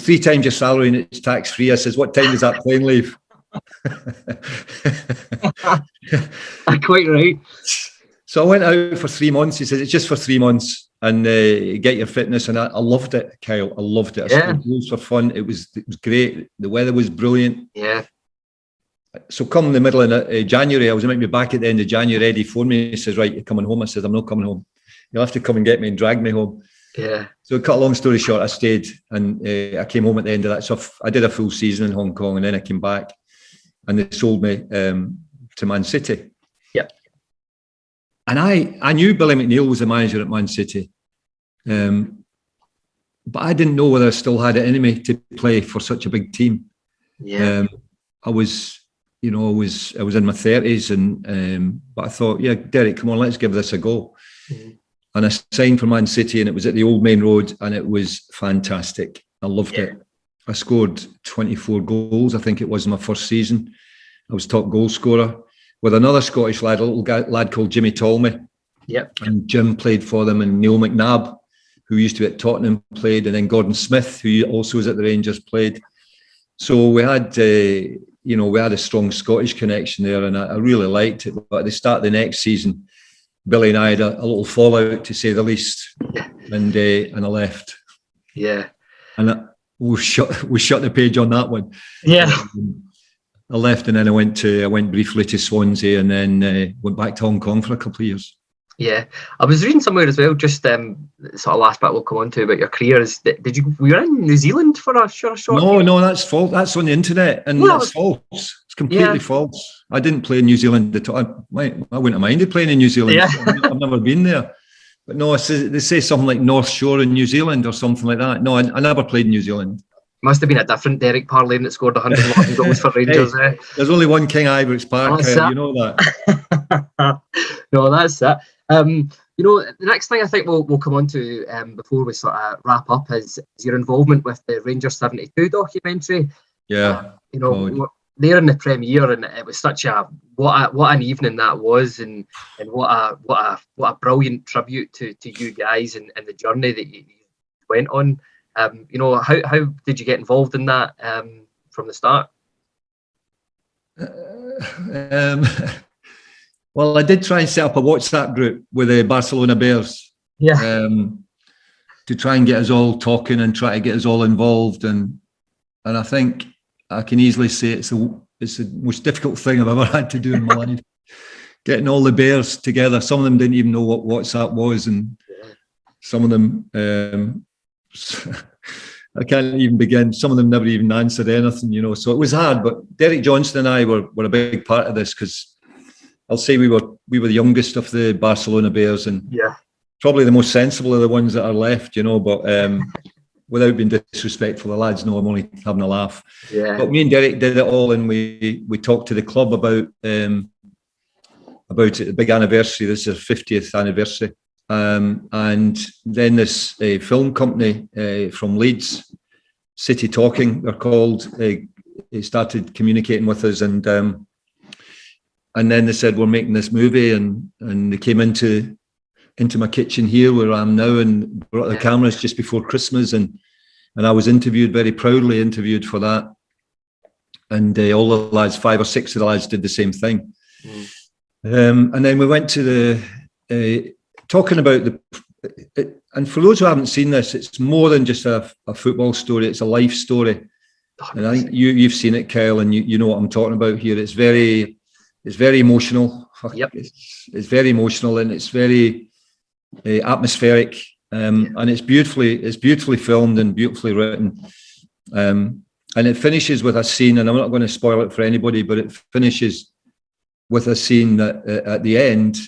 3 times your salary and it's tax free. I says, what time does that plane leave? Quite right. So I went out for 3 months. He says, it's just for 3 months and get your fitness. And I loved it, Kyle. I loved it. I scored goals for fun. It was great. The weather was brilliant. Yeah. So come the middle of January, I was meant to be back at the end of January. Eddie phoned me. He says, right, you're coming home. I said, I'm not coming home. You'll have to come and get me and drag me home. Yeah. So cut a long story short, I stayed and I came home at the end of that. So I did a full season in Hong Kong and then I came back and they sold me to Man City. Yeah. And I knew Billy McNeil was the manager at Man City. But I didn't know whether I still had it in me to play for such a big team. Yeah. I was in my 30s and but I thought, yeah, Derek, come on, let's give this a go. Mm-hmm. And I signed for Man City and it was at the Old Main Road and it was fantastic. I loved it. I scored 24 goals, I think it was in my first season. I was top goal scorer with another Scottish lad, a little lad called Jimmy Tolmie. Yep. And Jim played for them and Neil McNabb, who used to be at Tottenham, played, and then Gordon Smith, who also was at the Rangers, played. So we had a strong Scottish connection there and I really liked it. But at the start of the next season, Billy and I had a little fallout, to say the least, and I left. Yeah, and we shut the page on that one. Yeah, I left, and then I went briefly to Swansea, and then went back to Hong Kong for a couple of years. Yeah, I was reading somewhere as well. Just sort of last bit we'll come on to about your career is were you in New Zealand for a short? No, that's false. That's on the internet, and that's false. It's completely false. I didn't play in New Zealand at all. I wouldn't have minded playing in New Zealand. Yeah. I've never been there. But no, they say something like North Shore in New Zealand or something like that. No, I never played in New Zealand. Must have been a different Derek Parlane that scored 111 goals for Rangers. Hey, there's only one King Ibrox Park, you know that. No, that's it. The next thing I think we'll come on to before we sort of wrap up is your involvement with the Rangers 72 documentary. Yeah. There in the premiere, and it was such what an evening that was, and what a brilliant tribute to you guys and the journey that you went on. How did you get involved in that from the start? Well, I did try and set up a WhatsApp group with the Barcelona Bears. Yeah. To try and get us all talking and try to get us all involved. And I think I can easily say it's the most difficult thing I've ever had to do in my life. Getting all the Bears together. Some of them didn't even know what WhatsApp was, and some of them, I can't even begin. Some of them never even answered anything, you know. So it was hard. But Derek Johnson and I were a big part of this, because I'll say we were the youngest of the Barcelona Bears, and probably the most sensible of the ones that are left, you know. But without being disrespectful, the lads know I'm only having a laugh. Yeah. But me and Derek did it all, and we talked to the club about it, the big anniversary. This is our 50th anniversary. And then this film company from Leeds, City Talking, they're called, they started communicating with us, and then they said, we're making this movie, and they came into my kitchen here where I am now, and brought the cameras just before Christmas, and I was very proudly interviewed for that. And all the lads, 5 or 6 of the lads, did the same thing. And then we went to the talking about and for those who haven't seen this, it's more than just a football story, it's a life story. And I think you've seen it, Kyle, and you know what I'm talking about here. It's very emotional. Yep. It's very emotional, and it's very atmospheric, and it's beautifully filmed and beautifully written, and it finishes with a scene, and I'm not going to spoil it for anybody, but it finishes with a scene that at the end,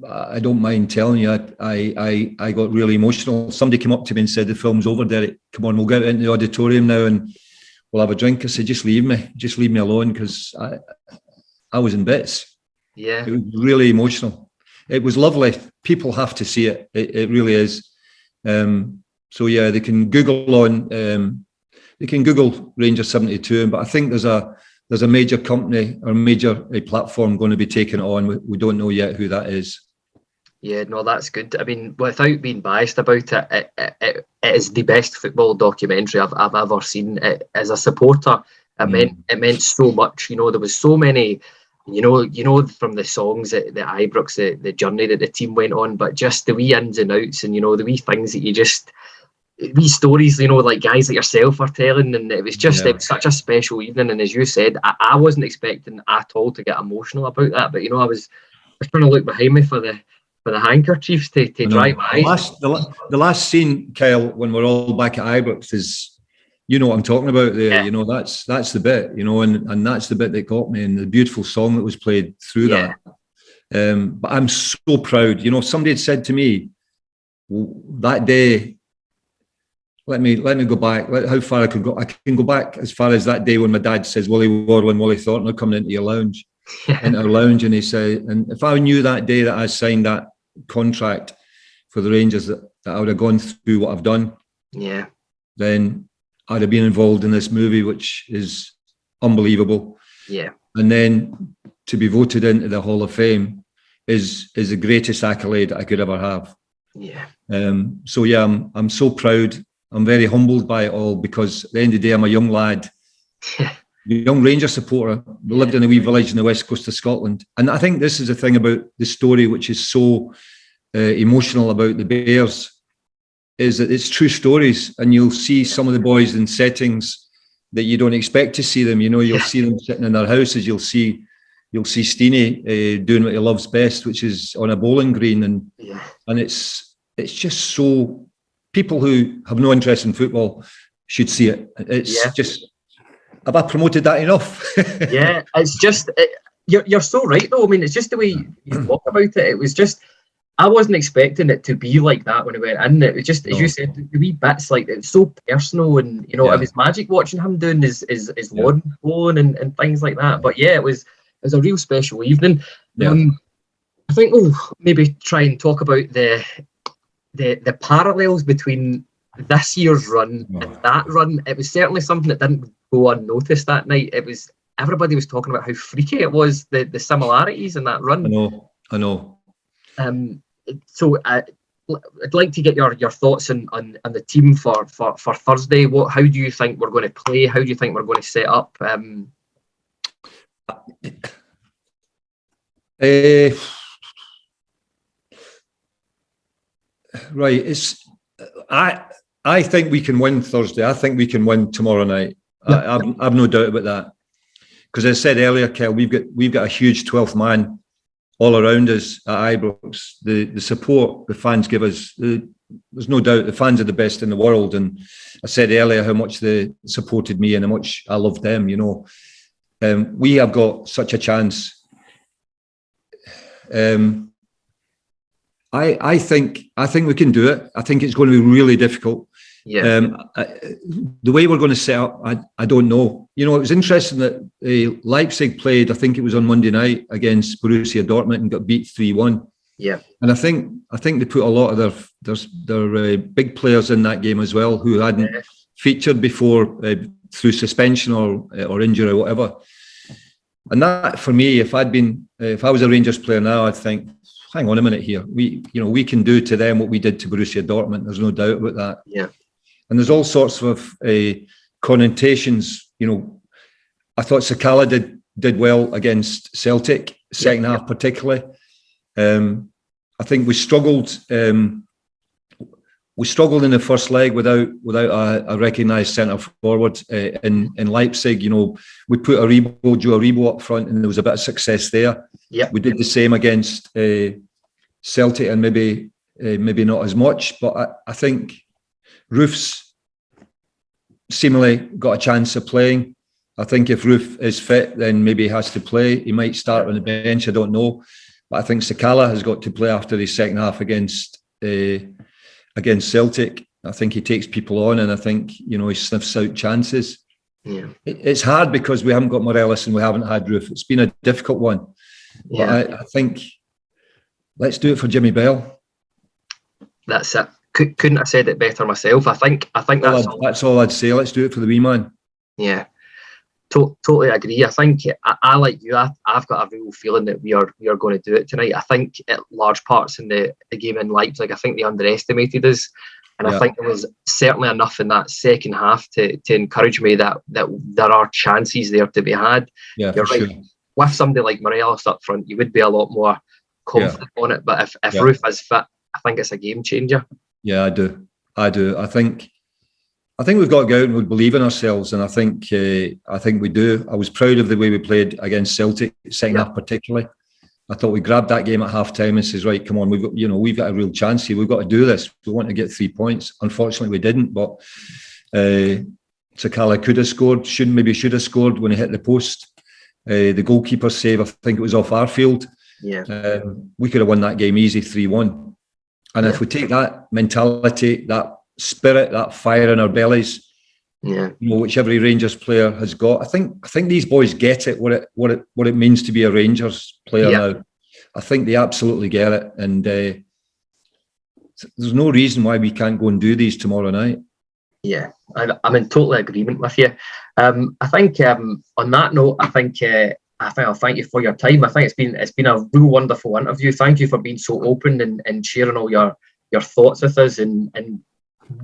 I don't mind telling you, I got really emotional. Somebody came up to me and said, the film's over, Derek, come on, we'll get into the auditorium now and we'll have a drink. I said, just leave me alone, because I was in bits. Yeah. It was really emotional. It was lovely. People have to see it. It really is. So yeah, they can Google Ranger 72, but I think there's a major company or major platform going to be taking it on. We don't know yet who that is. Yeah, no, that's good. I mean, without being biased about it, it is the best football documentary I've ever seen. As a supporter, it meant so much. You know, there was so many. You know, from the songs at the Ibrox, the journey that the team went on, but just the wee ins and outs, and you know, the wee things that these stories, you know, like guys like yourself are telling, and it was such a special evening. And as you said, I wasn't expecting at all to get emotional about that, but you know, I was trying to look behind me for the handkerchiefs to dry my eyes. The last scene, Kyle, when we're all back at Ibrox, is, you know what I'm talking about there. Yeah. You know, that's the bit, you know, and that's the bit that got me, and the beautiful song that was played through that. But I'm so proud. You know, somebody had said to me that day, let me go back. How far I could go? I can go back as far as that day when my dad says, Willie Wardle and Willie Thornton are coming into your lounge, into our lounge, and he said, and if I knew that day that I signed that contract for the Rangers, that I would have gone through what I've done, then I'd have been involved in this movie, which is unbelievable. Yeah. And then to be voted into the Hall of Fame is the greatest accolade I could ever have. Yeah. So yeah, I'm so proud. I'm very humbled by it all, because at the end of the day, I'm a young lad, a young Ranger supporter. We lived in a wee village in the west coast of Scotland. And I think this is the thing about the story, which is so emotional about the Bears, is that it's true stories, and you'll see some of the boys in settings that you don't expect to see them. You know, you'll see them sitting in their houses. You'll see Steenie doing what he loves best, which is on a bowling green, and it's just so. People who have no interest in football should see it. It's just. Have I promoted that enough? Yeah, it's just you're so right though. I mean, it's just the way you talk about it. It was just. I wasn't expecting it to be like that when I went in. It was just, as you said, the wee bits, like, it's so personal, and you know, it was magic watching him doing his lawn bowling and things like that. But yeah, it was a real special evening. I think we'll maybe try and talk about the parallels between this year's run and that run. It was certainly something that didn't go unnoticed that night. It was, everybody was talking about how freaky it was, the similarities in that run. I know. So I'd like to get your thoughts on the team for Thursday. How do you think we're going to play? How do you think we're going to set up? Uh, right. I think we can win Thursday. I think we can win tomorrow night. I've no doubt about that. Because as I said earlier, Kel, we've got a huge 12th man all around us at Ibrox. The support the fans give us, there's no doubt the fans are the best in the world. And I said earlier how much they supported me and how much I loved them. You know, we have got such a chance. I think we can do it. I think it's going to be really difficult. Yeah. The way we're going to set up, I don't know. You know, it was interesting that Leipzig played, I think it was on Monday night, against Borussia Dortmund and got beat 3-1. Yeah. And I think they put a lot of their big players in that game as well, who hadn't featured before through suspension or injury or whatever. And that, for me, if I was a Rangers player now, I'd think, hang on a minute here. We can do to them what we did to Borussia Dortmund. There's no doubt about that. Yeah. And there's all sorts of connotations. You know, I thought Sakala did well against Celtic, second half particularly. I think we struggled. We struggled in the first leg without a recognised centre forward in Leipzig. You know, we put Joe Aribo up front, and there was a bit of success there. Yeah, we did the same against Celtic, and maybe not as much. But I think Roof's seemingly got a chance of playing. I think if Roof is fit, then maybe he has to play. He might start on the bench. I don't know, but I think Sakala has got to play after his second half against Celtic. I think he takes people on, and I think, you know, he sniffs out chances. Yeah, it's hard because we haven't got Morelos and we haven't had Roof. It's been a difficult one. Yeah, but I think let's do it for Jimmy Bell. That's it. Couldn't have said it better myself. I think that's all I'd say. Let's do it for the wee man. Yeah, totally agree. I think I like you. I've got a real feeling that we are going to do it tonight. I think at large parts in the game in Leipzig, I think they underestimated us, and I think there was certainly enough in that second half to encourage me that there are chances there to be had. Yeah, you're right. Sure. With somebody like Morelos up front, you would be a lot more confident on it. But if Roof is fit, I think it's a game changer. Yeah, I do. I think we've got to go out and we believe in ourselves, and I think we do. I was proud of the way we played against Celtic, second half particularly. I thought we grabbed that game at half time and says, right, come on, we've got a real chance here. We've got to do this. We want to get 3 points. Unfortunately, we didn't, but Sakala could have scored. Should have scored when he hit the post. The goalkeeper save, I think it was off our field. Yeah, we could have won that game easy 3-1. And if we take that mentality, that spirit, that fire in our bellies, you know, which every Rangers player has got, I think these boys get it, what it means to be a Rangers player now. I think they absolutely get it, and there's no reason why we can't go and do these tomorrow night. Yeah, I'm in total agreement with you. I think on that note, I think I'll thank you for your time. I think it's been a real wonderful interview. Thank you for being so open and sharing all your thoughts with us and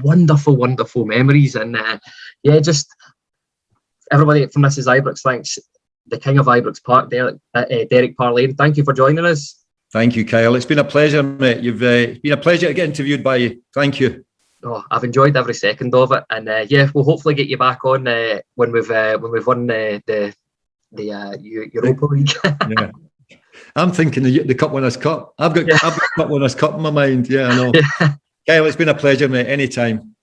wonderful memories. And just everybody from This Is Ibrox, thanks. The King of Ibrox Park, Derek Parlane. Thank you for joining us. Thank you, Kyle. It's been a pleasure, mate. It's been a pleasure to get interviewed by you. Thank you. Oh, I've enjoyed every second of it, and we'll hopefully get you back on when we've won the Europa League. Yeah, I'm thinking the Cup Winners' Cup. I've got Cup Winners' Cup in my mind. Yeah, I know. Kyle, it's been a pleasure, mate. Anytime.